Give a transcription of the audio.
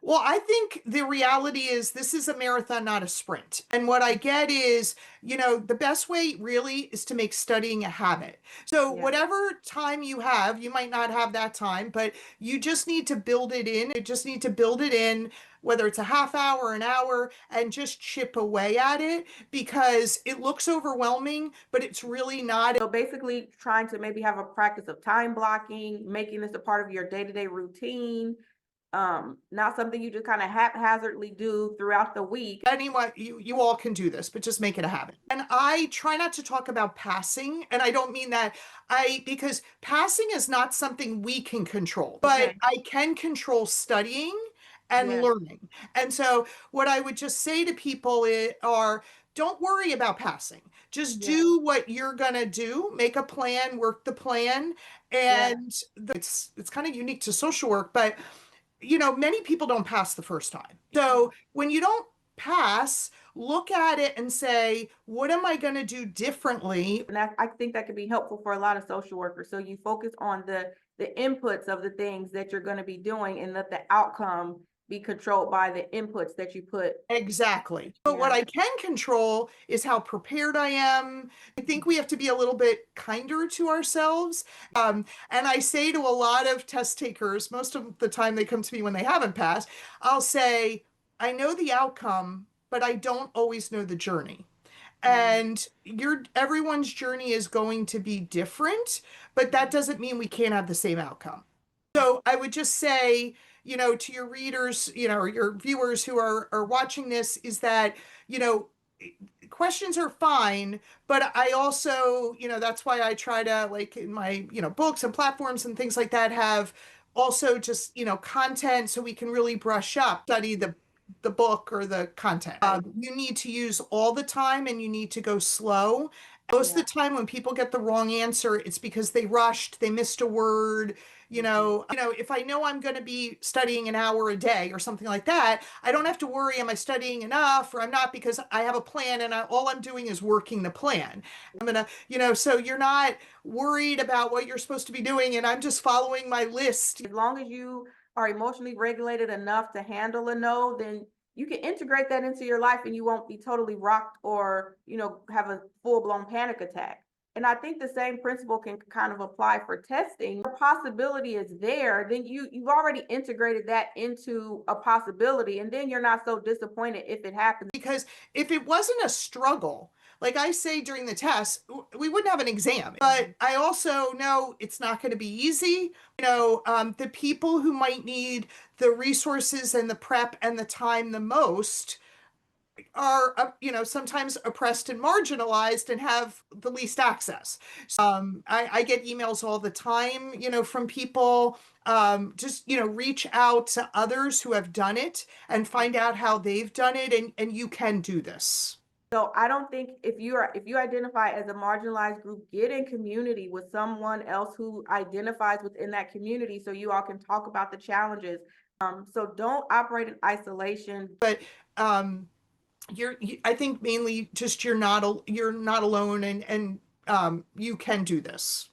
Well, I think the reality is this is a marathon, not a sprint. And what I get is, the best way really is to make studying a habit. So, Yeah. whatever time you have, you might not have that time, but you just need to build it in. You just need to build it in, whether it's a half hour, an hour, and just chip away at it because it looks overwhelming, but it's really not. So basically trying to maybe have a practice of time blocking, making this a part of your day-to-day routine, not something you just kind of haphazardly do throughout the week. Anyone, you all can do this, but just make it a habit. And I try not to talk about passing, and I don't mean that because passing is not something we can control, but Okay. I can control studying and Yes. learning. And so what I would just say to people are don't worry about passing. Just Yeah. do what you're gonna do, make a plan, work the plan, Yeah. and it's kind of unique to social work, but many people don't pass the first time. So when you don't pass, look at it and say, what am I going to do differently? And I think that could be helpful for a lot of social workers. So you focus on the inputs of the things that you're going to be doing and let the outcome be controlled by the inputs that you put. Exactly. But what Yeah. I can control is how prepared I am. I think we have to be a little bit kinder to ourselves. And I say to a lot of test takers, most of the time they come to me when they haven't passed, I'll say, I know the outcome, but I don't always know the journey. Mm. And everyone's journey is going to be different, but that doesn't mean we can't have the same outcome. So I would just say, to your readers, or your viewers who are watching this, is that, you know, questions are fine, but I also, that's why I try to, like, in my, books and platforms and things like that, have also just, content so we can really brush up, study the book or the content. Right. You need to use all the time and you need to go slow. Most of Yeah. the time when people get the wrong answer, it's because they rushed, they missed a word. Mhm. If I know I'm going to be studying an hour a day or something like that, I don't have to worry, am I studying enough or I'm not, because I have a plan and all I'm doing is working the plan. I'm going to, so you're not worried about what you're supposed to be doing and I'm just following my list. As long as you are emotionally regulated enough to handle a no, then you can integrate that into your life and you won't be totally rocked or, have a full-blown panic attack. And I think the same principle can kind of apply for testing. The possibility is there, then you've already integrated that into a possibility, and then you're not so disappointed if it happens. Because if it wasn't a struggle, like I say during the test, we wouldn't have an exam. But Mhm. I also know it's not going to be easy. The people who might need the resources and the prep and the time the most are, sometimes oppressed and marginalized and have the least access. I get emails all the time, from people. Just, reach out to others who have done it and find out how they've done it, and you can do this. So I don't think if you identify as a marginalized group, get in community with someone else who identifies within that community so you all can talk about the challenges. So don't operate in isolation. But um, I think mainly just you're not alone, and you can do this.